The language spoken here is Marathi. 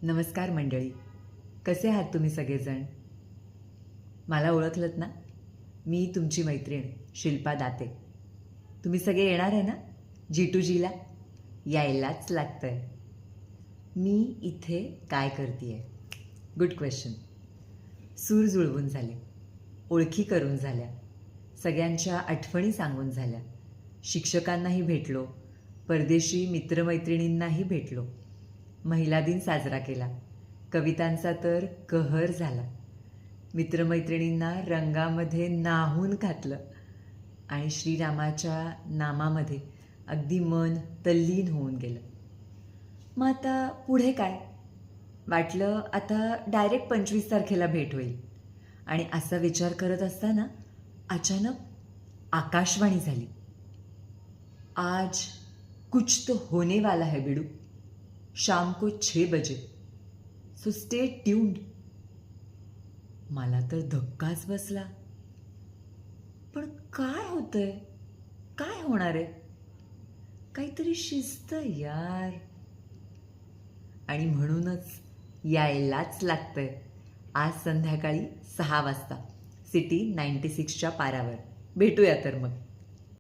नमस्कार मंडळी, कसे आहात तुम्ही सगळेजण? मला ओळखलंत ना? मी तुमची मैत्रीण शिल्पा दाते. तुम्ही सगळे येणार आहे ना G2Gला? यायलाच लागतंय. मी इथे काय करते? Good question. सूर जुळवून झाले, ओळखी करून झाल्या, सगळ्यांच्या आठवणी सांगून झाल्या, शिक्षकांनाही भेटलो, परदेशी मित्रमैत्रिणींनाही भेटलो, महिला दिन साजरा केला, कवितांचा तर कहर झाला, मित्रमैत्रिणींना रंगामध्ये न्हाऊन घातलं आणि श्रीरामाच्या नामामध्ये अगदी मन तल्लीन होऊन गेलं. मग आता पुढे काय? वाटलं आता डायरेक्ट 25 तारखेला भेट होईल आणि असा विचार करत असताना अचानक आकाशवाणी झाली. आज कुछ तो होने वाला है बिडू, शाम को 6 बजे, सो स्टे ट्यून्ड. मला तर धक्काच बसला. पण काय होतंय? काय होणार आहे? काहीतरी शिस्त यार. आणि म्हणूनच यायलाच लागतंय आज संध्याकाळी 6 वाजता सिटी 96च्या पारावर. भेटूया तर मग.